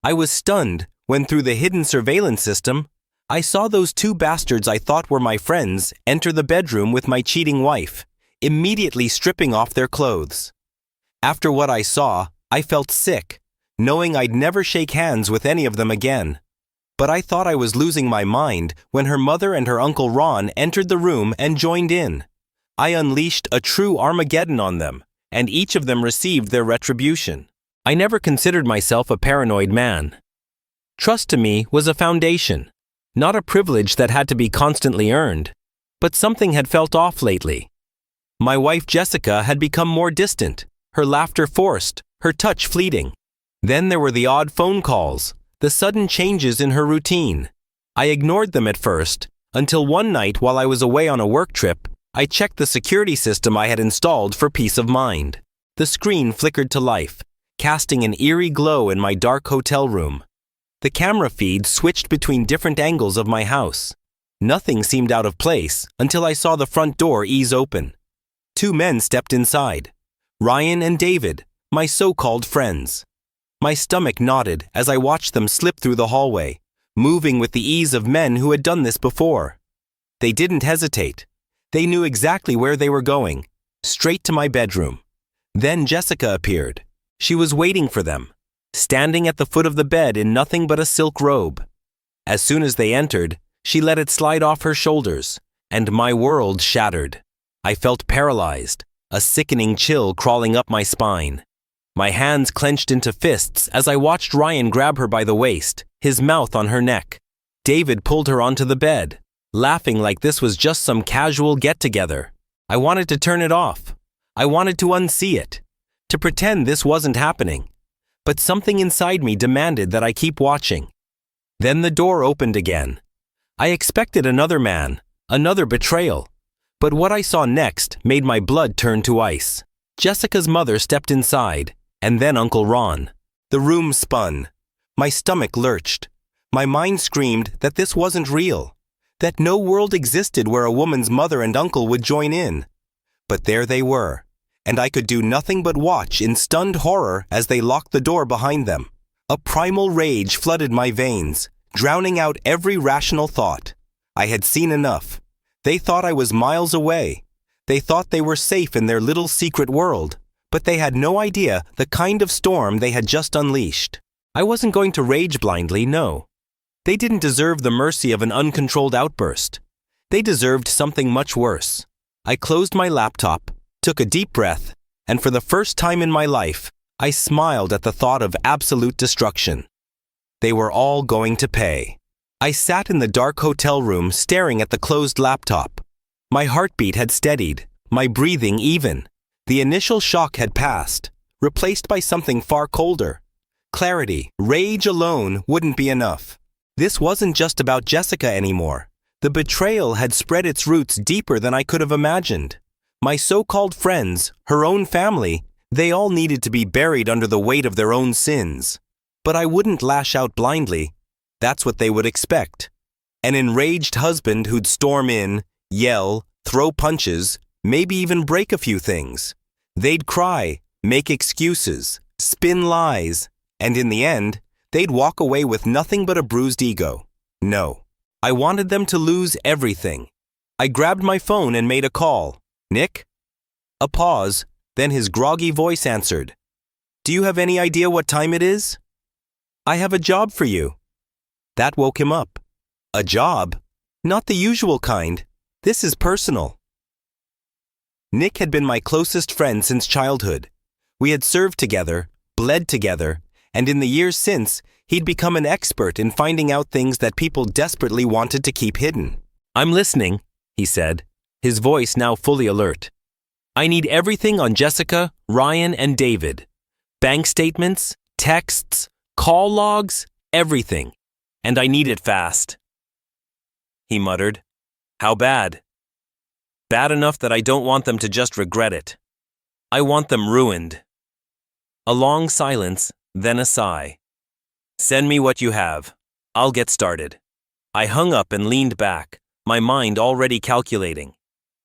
I was stunned when through the hidden surveillance system, I saw those two bastards I thought were my friends enter the bedroom with my cheating wife, immediately stripping off their clothes. After what I saw, I felt sick, knowing I'd never shake hands with any of them again. But I thought I was losing my mind when her mother and her Uncle Ron entered the room and joined in. I unleashed a true Armageddon on them, and each of them received their retribution. I never considered myself a paranoid man. Trust to me was a foundation, not a privilege that had to be constantly earned, but something had felt off lately. My wife Jessica had become more distant, her laughter forced, her touch fleeting. Then there were the odd phone calls, the sudden changes in her routine. I ignored them at first, until one night while I was away on a work trip, I checked the security system I had installed for peace of mind. The screen flickered to life, casting an eerie glow in my dark hotel room. The camera feed switched between different angles of my house. Nothing seemed out of place until I saw the front door ease open. Two men stepped inside. Ryan and David, my so-called friends. My stomach knotted as I watched them slip through the hallway, moving with the ease of men who had done this before. They didn't hesitate. They knew exactly where they were going, straight to my bedroom. Then Jessica appeared. She was waiting for them, standing at the foot of the bed in nothing but a silk robe. As soon as they entered, she let it slide off her shoulders, and my world shattered. I felt paralyzed, a sickening chill crawling up my spine. My hands clenched into fists as I watched Ryan grab her by the waist, his mouth on her neck. David pulled her onto the bed, laughing like this was just some casual get-together. I wanted to turn it off. I wanted to unsee it, to pretend this wasn't happening. But something inside me demanded that I keep watching. Then the door opened again. I expected another man, another betrayal. But what I saw next made my blood turn to ice. Jessica's mother stepped inside, and then Uncle Ron. The room spun. My stomach lurched. My mind screamed that this wasn't real, that no world existed where a woman's mother and uncle would join in. But there they were, and I could do nothing but watch in stunned horror as they locked the door behind them. A primal rage flooded my veins, drowning out every rational thought. I had seen enough. They thought I was miles away. They thought they were safe in their little secret world, but they had no idea the kind of storm they had just unleashed. I wasn't going to rage blindly, no. They didn't deserve the mercy of an uncontrolled outburst. They deserved something much worse. I closed my laptop, took a deep breath, and for the first time in my life, I smiled at the thought of absolute destruction. They were all going to pay. I sat in the dark hotel room staring at the closed laptop. My heartbeat had steadied, my breathing even. The initial shock had passed, replaced by something far colder. Clarity, rage alone wouldn't be enough. This wasn't just about Jessica anymore. The betrayal had spread its roots deeper than I could have imagined. My so-called friends, her own family, they all needed to be buried under the weight of their own sins. But I wouldn't lash out blindly. That's what they would expect. An enraged husband who'd storm in, yell, throw punches, maybe even break a few things. They'd cry, make excuses, spin lies, and in the end, they'd walk away with nothing but a bruised ego. No, I wanted them to lose everything. I grabbed my phone and made a call. Nick? A pause, then his groggy voice answered. Do you have any idea what time it is? I have a job for you. That woke him up. A job? Not the usual kind. This is personal. Nick had been my closest friend since childhood. We had served together, bled together, and in the years since, he'd become an expert in finding out things that people desperately wanted to keep hidden. I'm listening, he said, his voice now fully alert. I need everything on Jessica, Ryan, and David. Bank statements, texts, call logs, everything. And I need it fast. He muttered. How bad? Bad enough that I don't want them to just regret it. I want them ruined. A long silence, then a sigh. Send me what you have. I'll get started. I hung up and leaned back, my mind already calculating.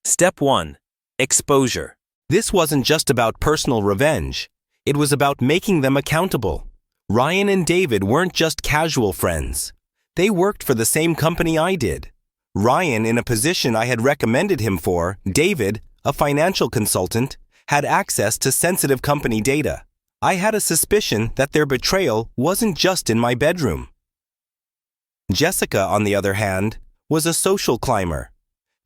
Step 1. Exposure. This wasn't just about personal revenge. It was about making them accountable. Ryan and David weren't just casual friends. They worked for the same company I did. Ryan in a position I had recommended him for, David, a financial consultant, had access to sensitive company data. I had a suspicion that their betrayal wasn't just in my bedroom. Jessica, on the other hand, was a social climber.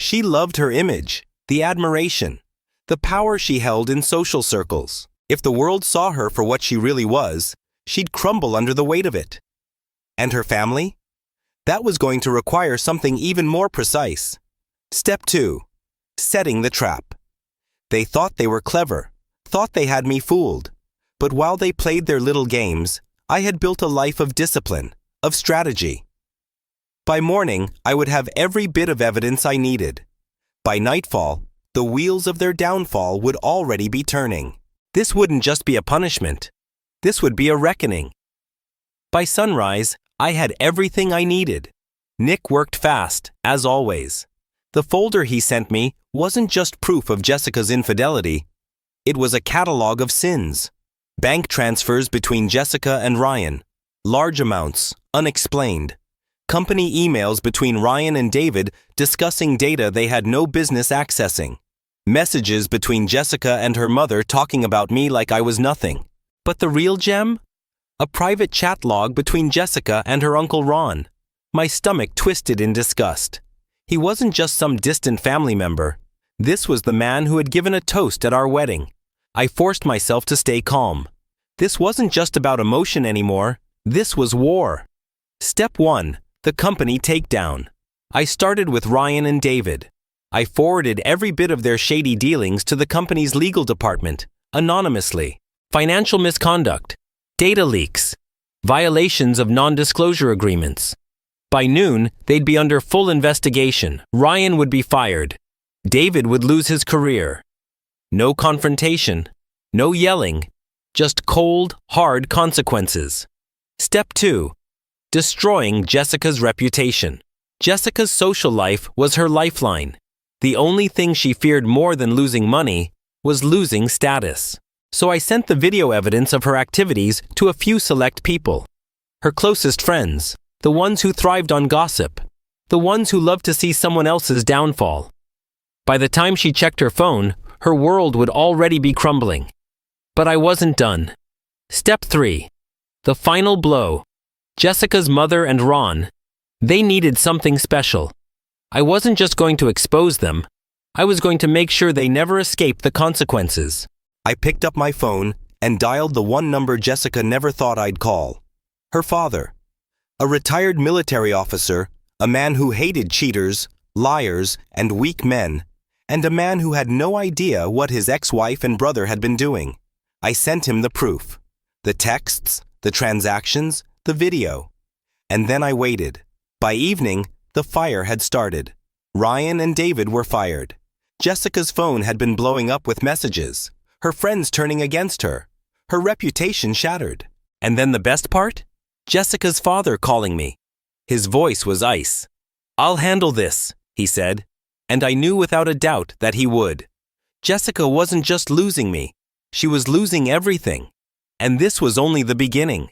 She loved her image, the admiration, the power she held in social circles. If the world saw her for what she really was, she'd crumble under the weight of it. And her family? That was going to require something even more precise. Step 2. Setting the trap. They thought they were clever, thought they had me fooled. But while they played their little games, I had built a life of discipline, of strategy. By morning, I would have every bit of evidence I needed. By nightfall, the wheels of their downfall would already be turning. This wouldn't just be a punishment. This would be a reckoning. By sunrise, I had everything I needed. Nick worked fast, as always. The folder he sent me wasn't just proof of Jessica's infidelity. It was a catalog of sins. Bank transfers between Jessica and Ryan. Large amounts, unexplained. Company emails between Ryan and David discussing data they had no business accessing. Messages between Jessica and her mother talking about me like I was nothing. But the real gem? A private chat log between Jessica and her Uncle Ron. My stomach twisted in disgust. He wasn't just some distant family member. This was the man who had given a toast at our wedding. I forced myself to stay calm. This wasn't just about emotion anymore. This was war. Step 1. The company takedown. I started with Ryan and David. I forwarded every bit of their shady dealings to the company's legal department, anonymously. Financial misconduct, data leaks, violations of non-disclosure agreements. By noon, they'd be under full investigation. Ryan would be fired. David would lose his career. No confrontation, no yelling, just cold, hard consequences. Step 2. Destroying Jessica's reputation. Jessica's social life was her lifeline. The only thing she feared more than losing money was losing status. So I sent the video evidence of her activities to a few select people. Her closest friends, the ones who thrived on gossip, the ones who loved to see someone else's downfall. By the time she checked her phone, her world would already be crumbling. But I wasn't done. Step 3. The final blow. Jessica's mother and Ron. They needed something special. I wasn't just going to expose them. I was going to make sure they never escaped the consequences. I picked up my phone and dialed the one number Jessica never thought I'd call. Her father. A retired military officer, a man who hated cheaters, liars, and weak men, and a man who had no idea what his ex-wife and brother had been doing. I sent him the proof. The texts, the transactions, the video. And then I waited. By evening, the fire had started. Ryan and David were fired. Jessica's phone had been blowing up with messages. Her friends turning against her. Her reputation shattered. And then the best part? Jessica's father calling me. His voice was ice. "I'll handle this," he said. And I knew without a doubt that he would. Jessica wasn't just losing me. She was losing everything. And this was only the beginning.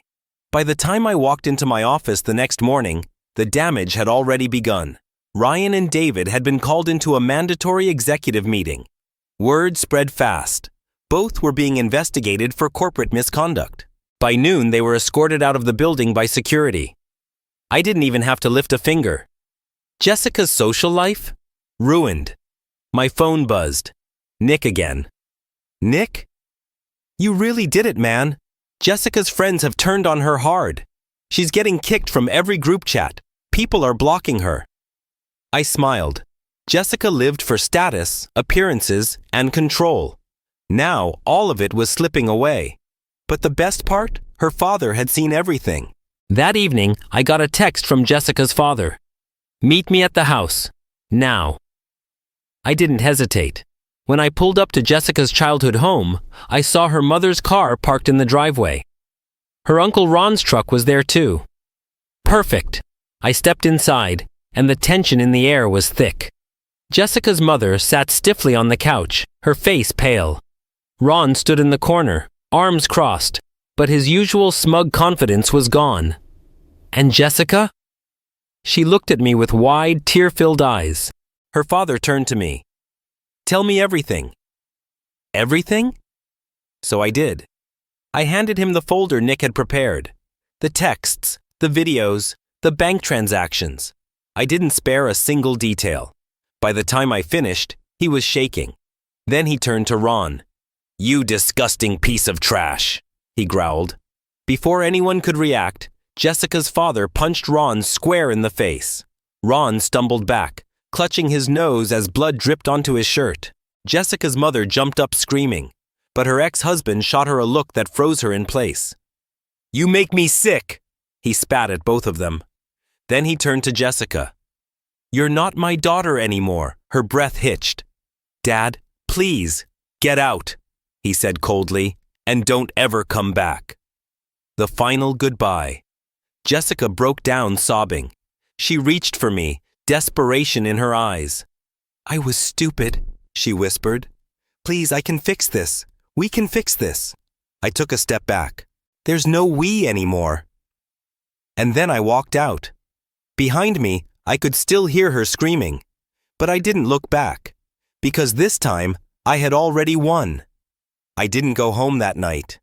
By the time I walked into my office the next morning, the damage had already begun. Ryan and David had been called into a mandatory executive meeting. Word spread fast. Both were being investigated for corporate misconduct. By noon, they were escorted out of the building by security. I didn't even have to lift a finger. Jessica's social life? Ruined. My phone buzzed. Nick again. "Nick? You really did it, man. Jessica's friends have turned on her hard. She's getting kicked from every group chat. People are blocking her." I smiled. Jessica lived for status, appearances, and control. Now, all of it was slipping away. But the best part? Her father had seen everything. That evening, I got a text from Jessica's father. "Meet me at the house. Now." I didn't hesitate. When I pulled up to Jessica's childhood home, I saw her mother's car parked in the driveway. Her Uncle Ron's truck was there too. Perfect. I stepped inside, and the tension in the air was thick. Jessica's mother sat stiffly on the couch, her face pale. Ron stood in the corner, arms crossed, but his usual smug confidence was gone. And Jessica? She looked at me with wide, tear-filled eyes. Her father turned to me. Tell me everything. Everything? So I did. I handed him the folder Nick had prepared. The texts, the videos, the bank transactions. I didn't spare a single detail. By the time I finished, he was shaking. Then he turned to Ron. You disgusting piece of trash, he growled. Before anyone could react, Jessica's father punched Ron square in the face. Ron stumbled back, clutching his nose as blood dripped onto his shirt. Jessica's mother jumped up screaming, but her ex-husband shot her a look that froze her in place. You make me sick, he spat at both of them. Then he turned to Jessica. You're not my daughter anymore, her breath hitched. Dad, please, get out, he said coldly, and don't ever come back. The final goodbye. Jessica broke down sobbing. She reached for me, desperation in her eyes. I was stupid, she whispered. Please, I can fix this. We can fix this. I took a step back. There's no we anymore. And then I walked out. Behind me, I could still hear her screaming, but I didn't look back, because this time I had already won. I didn't go home that night.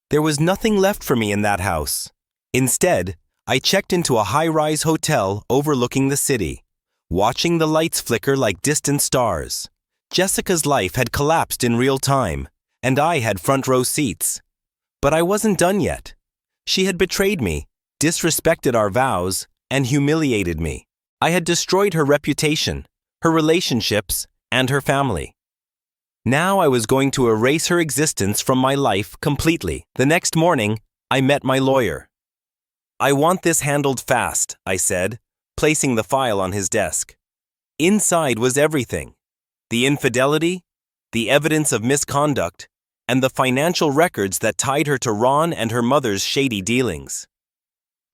There was nothing left for me in that house. Instead, I checked into a high-rise hotel overlooking the city, watching the lights flicker like distant stars. Jessica's life had collapsed in real time, and I had front-row seats. But I wasn't done yet. She had betrayed me, disrespected our vows, and humiliated me. I had destroyed her reputation, her relationships, and her family. Now I was going to erase her existence from my life completely. The next morning, I met my lawyer. I want this handled fast, I said, placing the file on his desk. Inside was everything. The infidelity, the evidence of misconduct, and the financial records that tied her to Ron and her mother's shady dealings.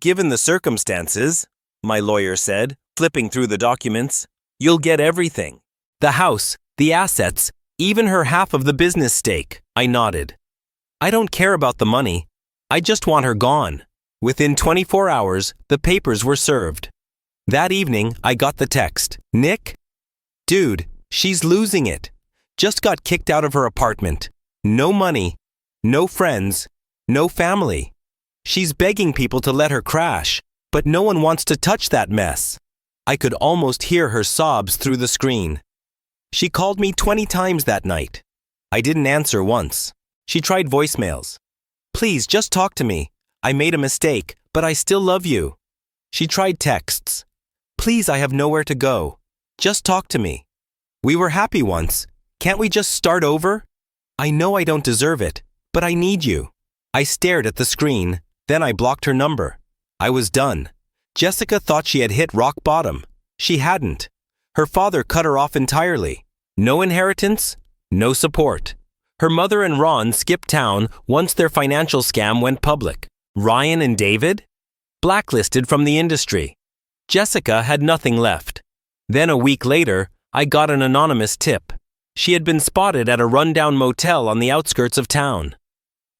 Given the circumstances, my lawyer said, flipping through the documents, you'll get everything. The house, the assets, even her half of the business stake. I nodded. I don't care about the money. I just want her gone. Within 24 hours, the papers were served. That evening, I got the text. Nick? Dude, she's losing it. Just got kicked out of her apartment. No money, no friends, no family. She's begging people to let her crash, but no one wants to touch that mess. I could almost hear her sobs through the screen. She called me 20 times that night. I didn't answer once. She tried voicemails. Please, just talk to me. I made a mistake, but I still love you. She tried texts. Please, I have nowhere to go. Just talk to me. We were happy once. Can't we just start over? I know I don't deserve it, but I need you. I stared at the screen, then I blocked her number. I was done. Jessica thought she had hit rock bottom. She hadn't. Her father cut her off entirely. No inheritance, no support. Her mother and Ron skipped town once their financial scam went public. Ryan and David? Blacklisted from the industry. Jessica had nothing left. Then a week later, I got an anonymous tip. She had been spotted at a rundown motel on the outskirts of town.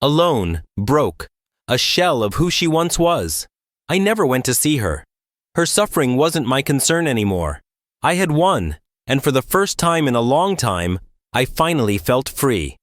Alone, broke, a shell of who she once was. I never went to see her. Her suffering wasn't my concern anymore. I had won, and for the first time in a long time, I finally felt free.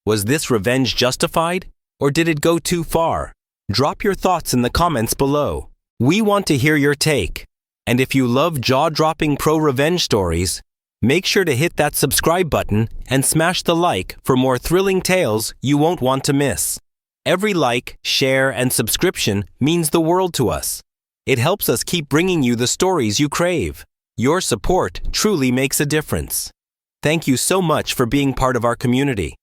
Was this revenge justified, or did it go too far? Drop your thoughts in the comments below. We want to hear your take. And if you love jaw-dropping pro-revenge stories, make sure to hit that subscribe button and smash the like for more thrilling tales you won't want to miss. Every like, share, and subscription means the world to us. It helps us keep bringing you the stories you crave. Your support truly makes a difference. Thank you so much for being part of our community.